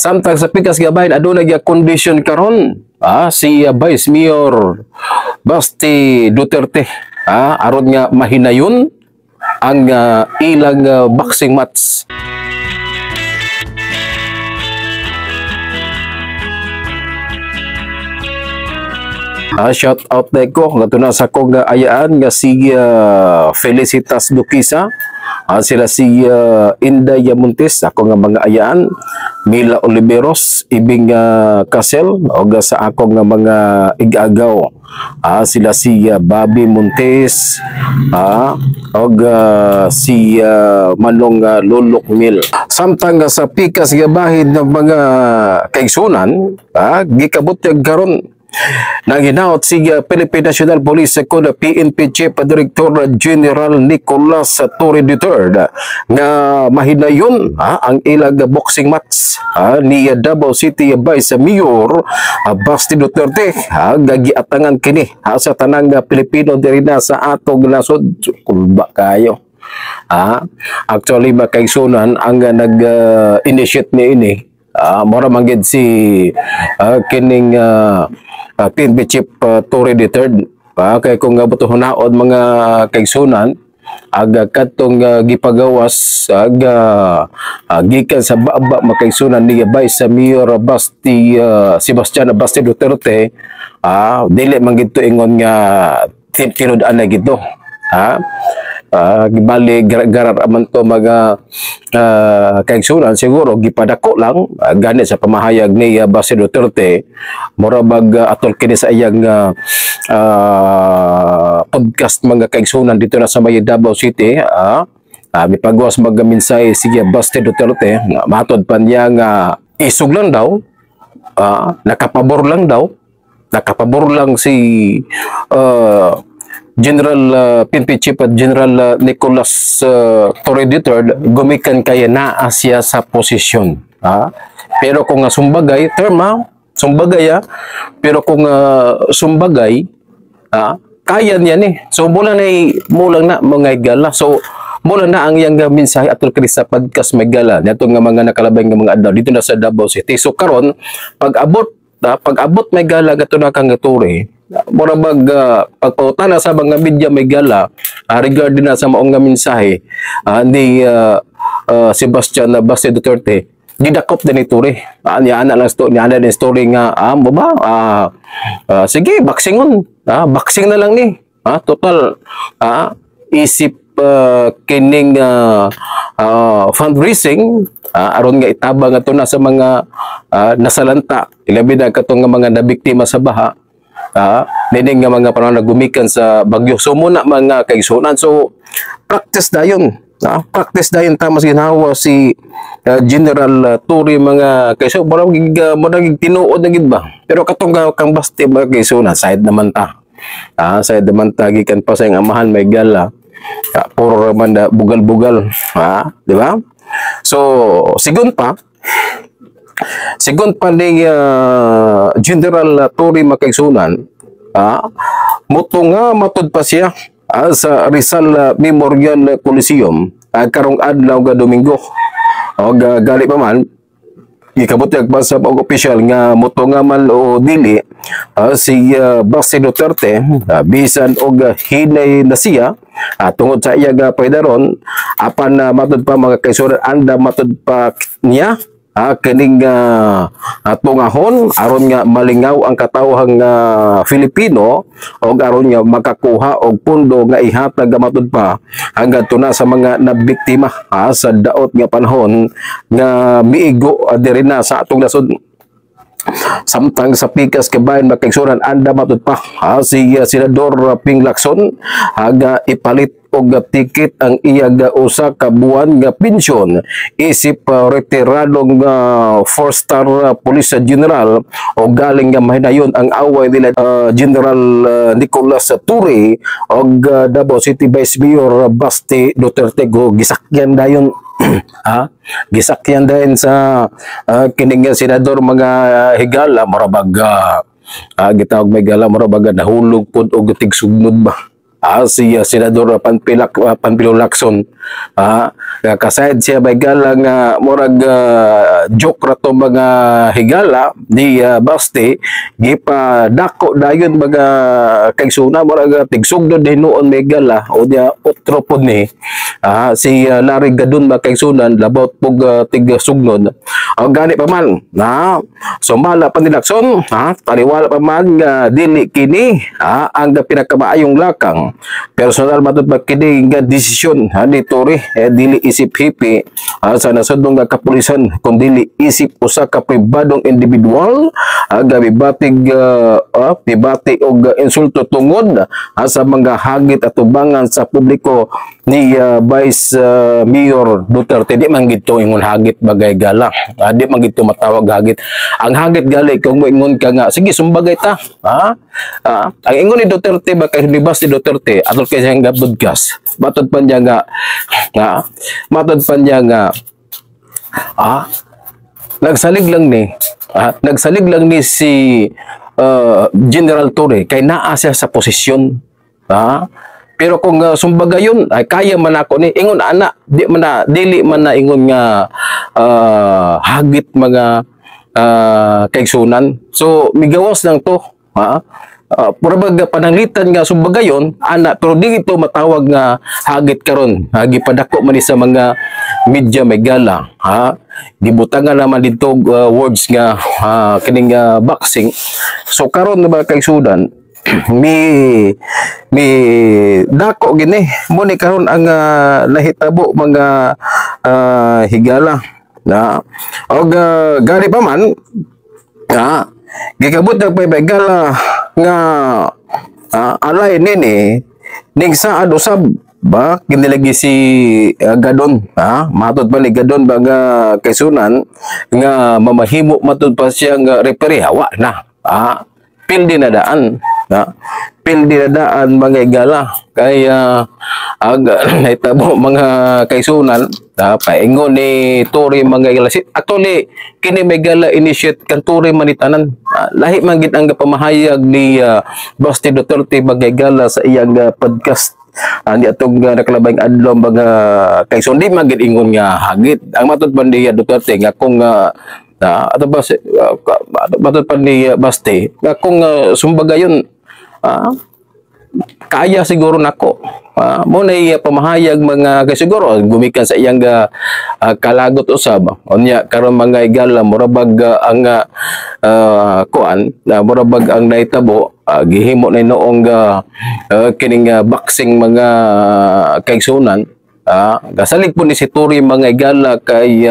Samtang sa pikas gabahin aduna gyud condition karon si Vice Mayor Basti Duterte aron nga mahinayon ang ilang boxing match. Shout out na ko nga na sa kong ayaan nga si Felicitas Duquisa, sila si Inday Montes, ako nga mga ayaan, Mila Oliveros, Ibing Casel, o sa ako nga mga igagaw, sila si Bobby Montes, o si Manong Lulok Mil. Samtang sa pikas gabahin ng mga kaigsunan, gikabot yung karon nang hinaot si Philippine National Police ko na PNP Chief Director General Nicolas Torre III nga mahinayon ang ilang boxing match ni Davao City Vice Mayor Basti Duterte gagiatangan kini sa tanang Pilipino diri na sa atong nasod. Kulba kayo. Actually makaigsunan ang nag-initiate ni ini. Mora manggid si kining PNP Chief Torre III kay kung butuhon naod mga kaigsunan katong gipagawas gikan sa baba makaigsunan ni Vice Mayor Basti Sebastian Basti Duterte dili man gito ingon nga tinud-an na gito gibali garar aman to mga kaigsunan siguro gipadako lang gani sa pamahayag ni Basti Duterte mura bag atol kini sa iyang podcast mga kaigsunan dito na sa may Davao City mipagawas mga minsay si Basti Duterte matod pa niya nga isug lang daw nakapabor lang si General PNP Chief at General Nicolas Torre III gumikan kaya naa siya sa posisyon. Pero kung sumbagay, pero kung sumbagay, kaya niya ni. So mula na mga igala. So mula na ang iyang mensahe atol kini sa podcast Megala nato nga mga nakalabay nga mga adlaw dito na sa Davao City. So karon pag-abot Megala gato na kang Torre mura bag pagpautana sa mga media Megala regarding na sa maong nga mensahe ni Sebastian Basti Duterte gidakop din ni Torre niya na story nga mo ba sige boxingon boxing na lang ni total isip kining fundraising aron nga itabang ato na sa mga nasalanta ilabi na katong mga nabiktima sa baha nining nga mga panahon nagumikan sa bagyo. So muna mga kaigsunan, so practice dayon tama sa ginawa si General Torre mga kaigsunan murag tinuod na gid ba, pero katong kang Basti mga kaigsunan side naman ta gikan pa sa amahan may gala puro man bugal-bugal di ba? So sigon pa ni General Torre makaigsunan matod pa siya sa Rizal Memorial Coliseum karong adlaw nga Domingo gali pa man ikabot ba sa official nga moto nga man o dili si Basti Duterte bisan og hinay na siya tungod sa iya nga paydaron apan matod pa mga kaigsunan anda matod pa niya kining tungahon aron nga malingaw ang katawhang Filipino o aron nga makakuha og pundo nga ihatag matod pa hanggang tuna sa mga nabiktima sa daot nga panahon nga miigo diri na sa atong nasod. Samtang sa pikas kabayan makaigsunan anda matod pa si Senador Ping Lacson ipalit og ticket ang iyang usa ka buwan nga pensyon isip retiradong 4-star police general o galing nga mahinayon ang away nila General Nicolas Torre og Davao City Vice Mayor Basti Duterte gisakyan dayon gisakyan din sa kining senador mga higala marabag gitawag may gala marabag nahulog pud og tigsugnod ba si Senador Panfilo Lacson Kasayad siya may gala nga murag joke ra to mga higala di Basti gipa dako dayon mga kagsuna murag tigsugdod din noon may gala o dia otro pod ni si Larry Gadon makaysunan labaw pug tig-sugnod o gani pa man sumala pa nilakson taliwala pa man nga dili kini ang pinakamaayong lakang personal matud ba kini nga desisyon ni Tory dili isip hipi sa nasudnong nga kapulisan kung dili isip usa ka pribadong individual gabi batig pibati og insulto tungod sa mga hagit at tubangan sa publiko ni Vice Mayor Duterte. Di man gito ingon hagit bagay gala, di man gito matawag hagit. Ang hagit gali kung mo ingon ka nga sige sumbagay ta ang ingon ni Duterte ba kay libas ni Duterte atol kay siyang podcast matod pa niya nga nagsalig lang ni si General Torre kay naa siya sa posisyon pero kung sumbagayon ay kaya man ako ni ingon ana dili man na ingon nga hagit mga kaigsunan so migawas lang to purabag pananglitan nga sumbagayon ana pero di ito matawag nga hagit karon gipadako man sa mga media may gala dibutangan naman dito words nga kining boxing so karon na ba kaigsunan mi dako gini mo ni karon ang nahitabo mga higala og gani pa man gikabot na pa higala nga alay nini ning saad usab ba kinilagi si Gadon matod pa ni Gadon ba nga kaisunan nga mamahimo matod pa siya nga referee hawa na pildi na daan pildi na daan mga igala kaya naitabo mga kaisunan paingon ni Tory mga igala actually kini may gala initiate kan Tory manitanan lahi man gid ang pamahayag ni Basti Duterte mga igala sa iyang podcast di atong nakalabay adlaw mga kaisunan di man gid ingon nga hagit ang matod pa ni Duterte nga kung ato ba matod pa ni Basti nga kung sumbagayon kaya siguro nako mo na pamahayag mga kasiguro gumikan sa iyang kalagot usab unya karon mga igala murabag ang kuan murabag ang naitabo gihimo na noong kining boxing mga kaigsunan gasalig po ni si Tory mga igala kay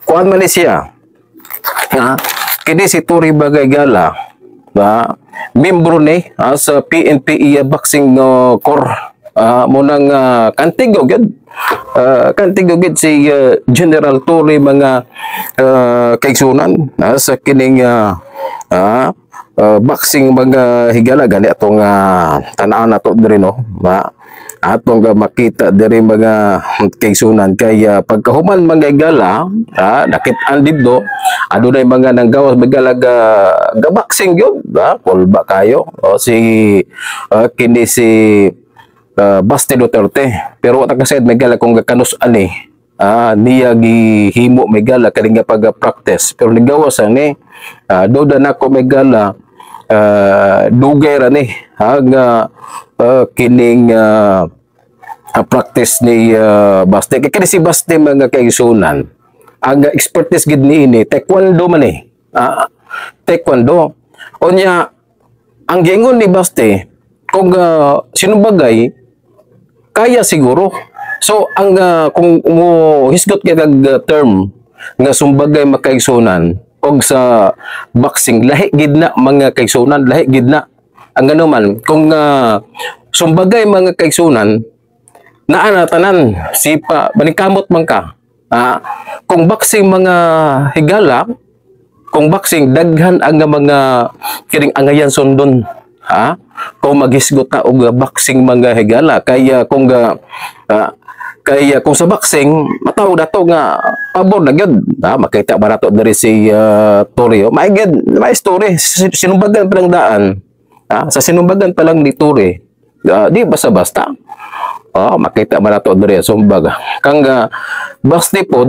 kuan man ni siya kini si Tory mga igala membro ni sa PNP boxing core munang kantigo gid si General Tory mga kaigsunan sa kining boxing mga higala gani atong tan-aw nato diri no atong makita diri mga kaigsunan kay pagkahuman mga higala nakit-an didto adunay mga nanggawas mga ga-boxing gyud kulba kayo si kini si Basti Duterte pero wala kasi may gala kung kanus ani niya gihimo may gala kaning pag-practice pero nigawas ani doda nako may gala dugay ra ni nga kining practice ni Basti kay si Basti mga kaigsunan ang expertise gid ni ini taekwondo man taekwondo unya ang gingon ni Basti kung sinubagay kaya siguro so ang kung mo hisgot kay kag term nga sumbagay makaigsunan og sa boxing lahi gid na mga kaigsunan lahi gid na ang gano man kung sumbagay mga kaigsunan naa na tanan sipa banikamot man ka kung boxing mga higala kung boxing daghan ang mga kiring angayan sundon kung maghisgot na og boxing mga higala kaya kung kung sa boxing matawag dato nga pabor na gyud makita ba nato diri si Tory may story sinumbagan pa lang daan sa sinumbagan pa lang ni Tory di basta-basta makita man nato diri sumbag. Kang Basti pod,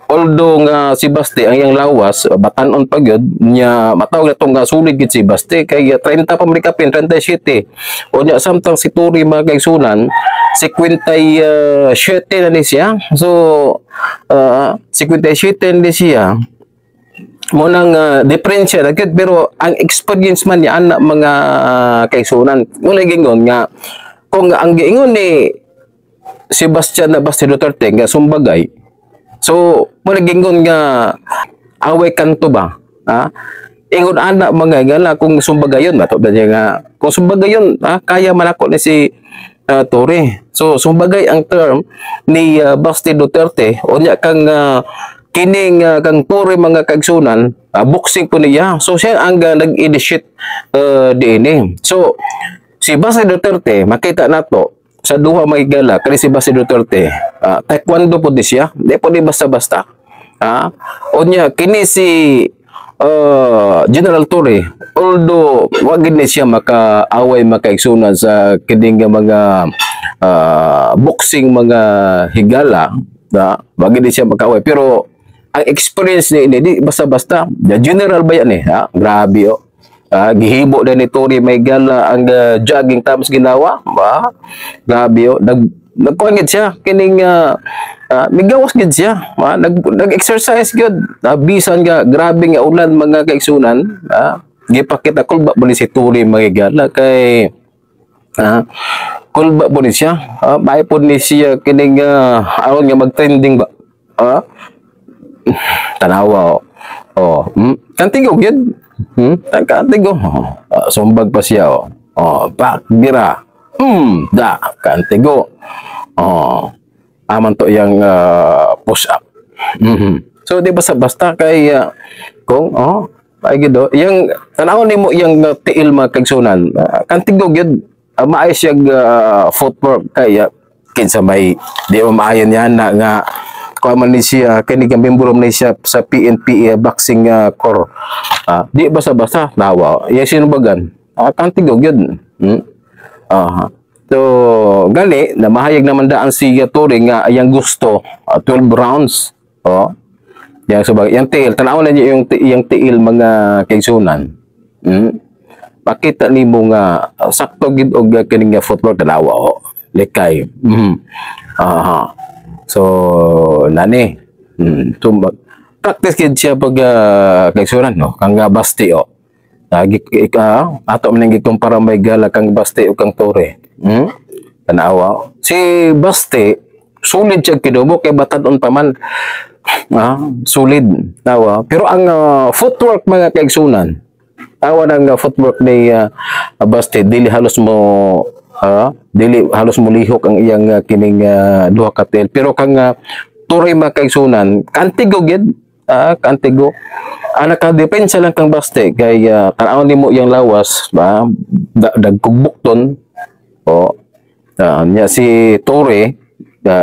although nga si Basti ang iyang lawas batan-on pa gyud nya matawag na tong sulit gid si Basti kay 30 pa man kapin 37. O nya samtang si Turi mga kaigsunan 57 na ni siya. So 57 ni siya mo nang diferensya na gyud, pero ang experience man niya ana mga kaigsunan mo gingon nga kung ang giingon ni Sebastian na Basti Duterte nga sumbagay, so mo gingon nga away kanto ba, ingon ana mga gala kung sumbagayon mato ba niya nga kung sumbagayon kaya man ako ni si Tore. So sumbagay ang term ni Basti Duterte o nya kang kining kang Tore mga kaigsunan boxing po niya, so siya ang nag-initiate DNA. So si Basti Duterte makita nato sa duha may gala kani si Basti Duterte taekwondo po di siya, di po di basta-basta. O nya kini si General Torre, although wag gid ni siya makaaway makaigsunan sa kining mga boxing mga higala, wag gid ni siya makaaway, pero ang experience ni di basta-basta. General ba yan grabe gihibo na ni Tori may gala ang jogging times ginawa grabe nagkuangit siya kining migawas gid siya nag-exercise gid bisan nga grabe nga ulan mga kaigsunan gipakita kulba mo ni si Tori may gala kay kulba mo ni siya may po ni siya kining aron nga mag-trending ba tanawa kantigo gid kantigo sumbag pa siya bakbira da kantigo aman to yang push up so di basta-basta kay kung ay gido yang tanaw nimo yang tiil mga kaigsunan kantigo gid maay siya footwork kay kinsa may di maayon yan na nga kung man ni siya kini nga membro ni siya sa PNP boxing core di basta-basta nawa iya sinubagan kantigo gyud so gali na mahayag naman daan si Tore nga ayang gusto 12 rounds yang subag yang tiil tanaw na niya yung tiil mga kaigsunan makita nimo nga sakto gid og kining football tanawa likay so nani tumbag practice kid siya pag kaigsunan kang Basti ato man nang gikumpara may gala kang Basti o kang Tore tanawa si Basti sulid siya kidumo kay batan-on pa man sulid tawa pero ang footwork mga kaigsunan tawa ng footwork ni Basti dili halos mo lihok ang iyang kining duha ka tail, pero kang Tore mga kaigsunan kantigo gid kantigo nakadepensa lang kang Basti kay tanaw nimo iyang lawas dagkugbukton nya si Tore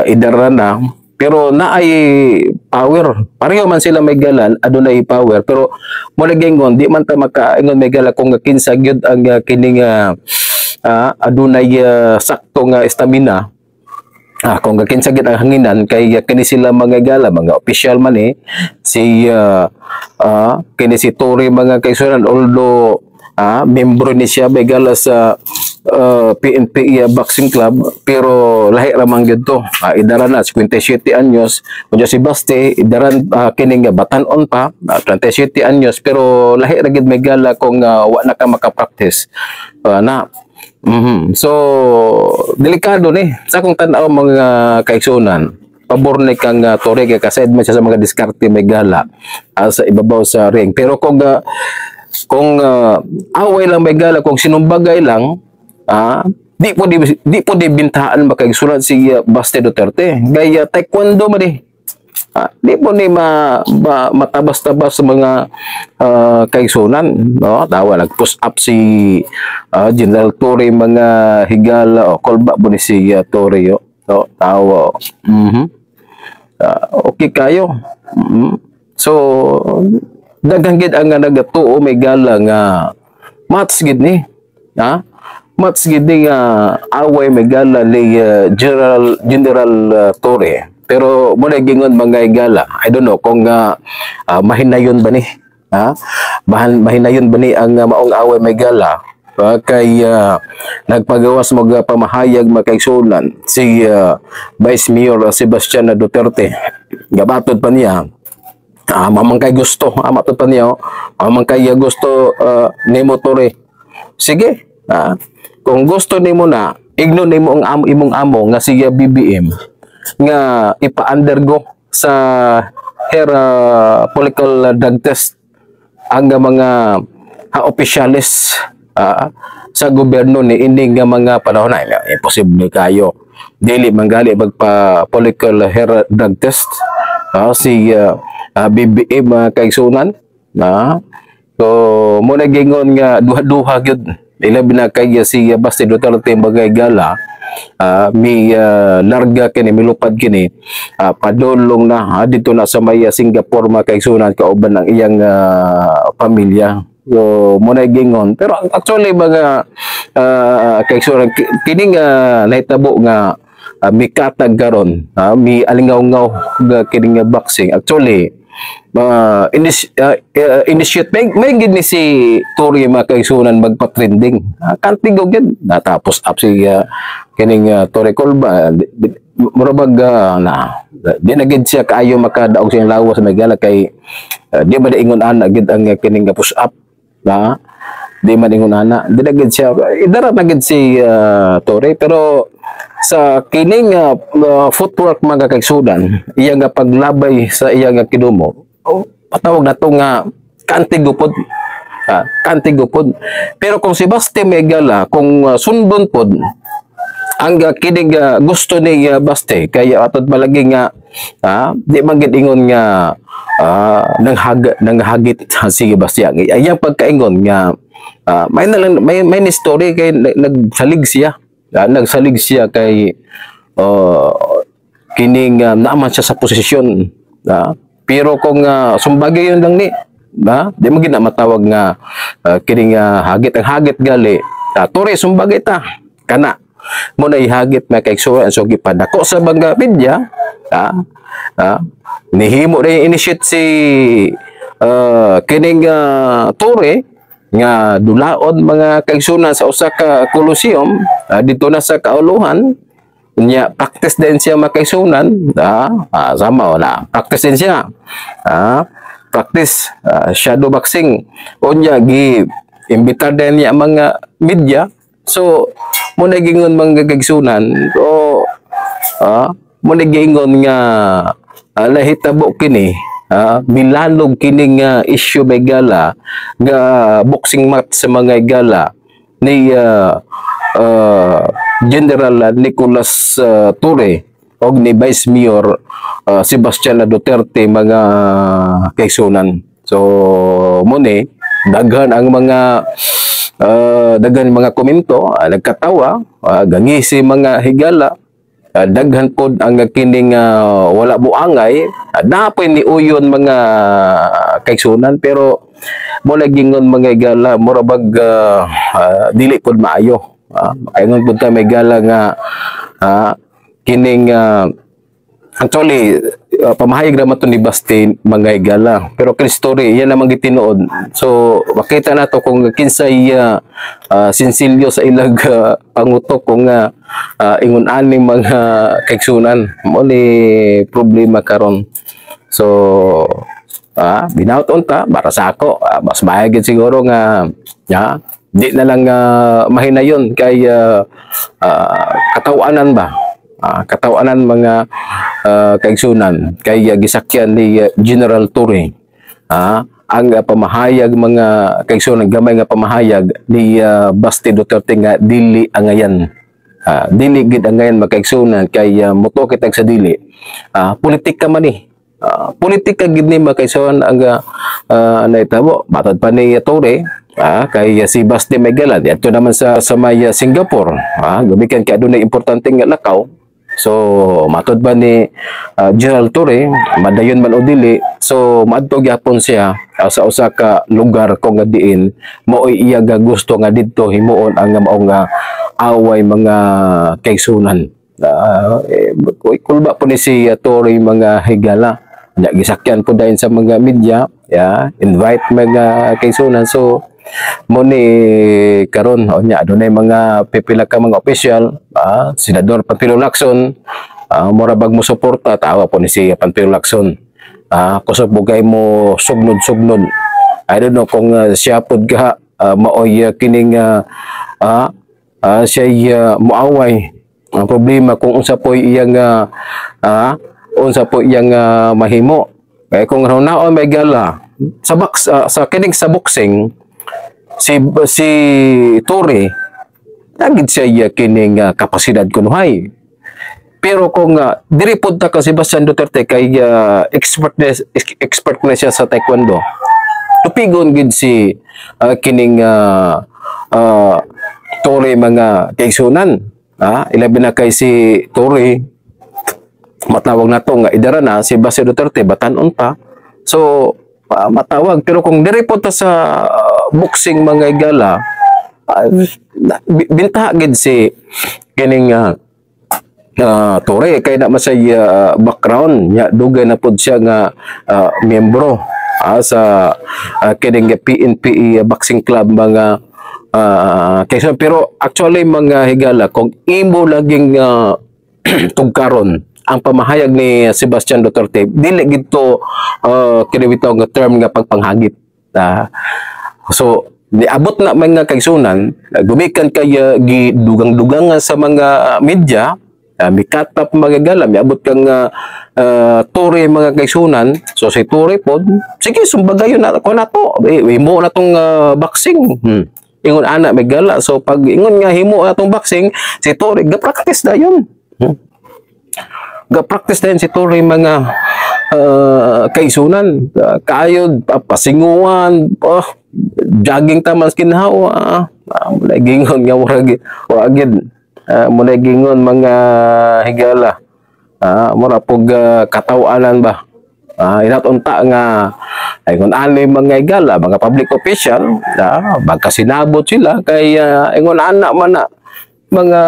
idara na pero naay power pareho man sila may galan adunay power pero mo nagingon di man ta makaingon may gala kung kinsa gyud ang kining adunay sakto nga stamina kung kinsa gyud ang hanginan kay kini sila mga gala mga official man si kini si Tore mga kaigsunan although membro ni siya may gala sa PNP Boxing Club pero lahi ramang gyud to idara na 57 anyos kunya si Basti idaran kining batan-on pa 37 anyos pero lahi ra gyud may gala kung wa na ka maka-practice so delikado ni sa kung tan-aw mga kaigsunan pabor ni kang Tore kay kasaid man siya sa mga diskarte may gala sa ibabaw sa ring, pero kung away lang may gala kung sinumbagay lang di po di bintahan makaigsunan si Basti Duterte gaya taekwondo man di po ni matabas-tabas sa mga kaigsunan tawa nag-push up si General Tore mga higala kolba po ni si Tore tawa okay kayo so daghang gid ang nagatuo may gala nga match gid ni Mats gidi nga away megala ni General Torre. Pero mo na gingon mga igala. I don't know kung mahinayon ba ni. Ha? Mahinayon ba ni ang maong away megala? Kay nagpagawas mo pamahayag makaigsulan si Vice Mayor Sebastian Duterte. Gabatod pa niya. Mamang kay gusto, amatod pa niya. Mamang kay gusto nimo Torre. Sige. Kung gusto nimo na, igno nimo ang imong amo nga siya BBM nga ipa-undergo sa hair follicle drug test ang mga opisyalis sa gobyerno ni ining nga mga panahon na imposible kayo dili manggali magpa follicle hair drug test si BBM kaigsunan so mo nagingon nga duha-duha gyud ilabi na kay si Basti Duterte bagay gala mi larga kini milupad kini padulong na dito na sa may Singapore makaigsunan kauban ng iyang pamilya. So mo na gingon pero actually mga kaigsunan kini nga nahitabo nga mikatag karon mi alingaw-ngaw nga kini nga boxing actually initiate may gid ni si Torre makaigsunan magpa-trending kantigo gid natapos up si kining Torre Colba murabag na di na gid siya kaayo makadaog siyang lawas sa Megala kay di ba ingon ana gid ang kining push up di man ingon ana di na gid siya idara na gid si Torre pero sa kining footwork mga kaigsunan iya nga paglabay sa iya nga kidumo patawag na to nga kantigupod kantigupod pero kung si Basti Megala kung sundon pod ang kining gusto ni Basti kaya atod malagi nga di man gid ingon nga nanghagit si Basti iyang pagkaingon nga may ni story kay nagsalig siya nagsalig siya kay kining naaman siya sa posisyon pero kung sumbagay yun lang ni di mo gina matawag nga kining hagit ang hagit gali Torre sumbagay ta kana mo na ihagit na kaigsuran so gipadako sa mga media nihimo rin initiate si kining Torre nga dulaon mga kaigsunan sa usa ka Coliseum dito na sa Kauluhan nya practice din siya makaigsunan sama wala practice din siya practice shadow boxing unya gi imbitar din niya mga media so mo nagingon mga kaigsunan o mo nagingon nga lahitabo kini milalog kining issue may gala nga boxing match sa mga gala ni General Nicolas Torre og ni Vice Mayor Sebastian Duterte mga kaigsunan so mo ni daghan ang mga daghan mga komento nagkatawa gangisi mga higala daghan pod ang kining wala buangay dapat ni uyon mga kaigsunan pero mo gingon mga igala murabag dili pod maayo aynon pud ta may gala nga kining actually pamahayag ra man to ni Basti mga igala pero kay story yan namang gitinuod so makita nato kung kinsay sinsilyo sa ilag pangutok kung ingon aning mga kaigsunan mo ni problema karon so binaut unta para sa ako mas mahigit siguro nga di na lang mahinayon kay katawanan ba katawanan mga kaigsunan kay gisakyan ni General Torre ang pamahayag mga kaigsunan gamay nga pamahayag ni Basti Duterte nga dili angayan dili gid angayan makaigsunan kay moto kitag sa dili politika man ni politika gid ni makaigsunan ang naitabo matod pa ni Torre kay si Basti Megala dito naman sa may Singapore gumikan kay adunay importante nga lakaw So matod ba ni Gerald Torre, madayon man o dili, so maadto gyapon siya sa usa ka lugar ko nga diin mao iya nga gusto nga didto himuon ang mao nga away mga kaigsunan. Kulba po ni si Torre mga higala. Nya gisakyan po dahil sa mga media, invite mga kaigsunan. So mo ni karon nya adunay mga pipila ka mga official, Senador Panfilo Lacson, mura bag mo suporta tawa po ni si Panfilo Lacson. Kusog bugay mo sugnod-sugnod. I don't know kung siya pod ka maoy kining siya muaway. Ang problema kung unsa po iyang mahimo. Kaya kung naon may gala sa kining sa boxing, si Torre nagid siya kining kapasidad kunuhay. Pero kung diri pod ta ka Sebastian Duterte kay expert na siya sa taekwondo, tupigon gid si kining Torre mga kaigsunan. Ilabi na kay si Torre, matawag na to nga idara na si Sebastian Duterte batan-on pa. So matawag, pero kung diri po ta sa boxing mga igala, bintaha gid si kining Torre kay na masay background nya dugay na pud siya nga miyembro sa kining PNP Boxing Club mga kaysa. Pero actually mga higala, kung imo laging tugkaron ang pamahayag ni Sebastian Duterte, dili gito kinibitaw nga term nga pagpanghagit. So niabot na mga kaigsunan, gumikan kay gidugang-dugang sa mga media, mikatap mga gala, miabot kang Torre mga kaigsunan. So si Torre pod, sige sumbagayon na ko na to, himo na tong boxing. Ingon ana may gala. So pag ingon nga himo na tong boxing, si Torre ga-practice dayon. Ga-practice dayon si Torre mga kaigsunan, kaayod pasinguan, jogging tamas kinhawa, mulay gingon nga wagid, mulay gingon mga higala, mura pog katawanan ba. Inatunta nga ay kung ano mga higala, mga public official, magkasinabot sila kay ingon ana man na mga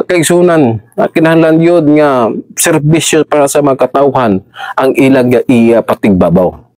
kaigsunan, kinahanglan yun nga serbisyo para sa mga katawhan ang ilang iya patigbabaw.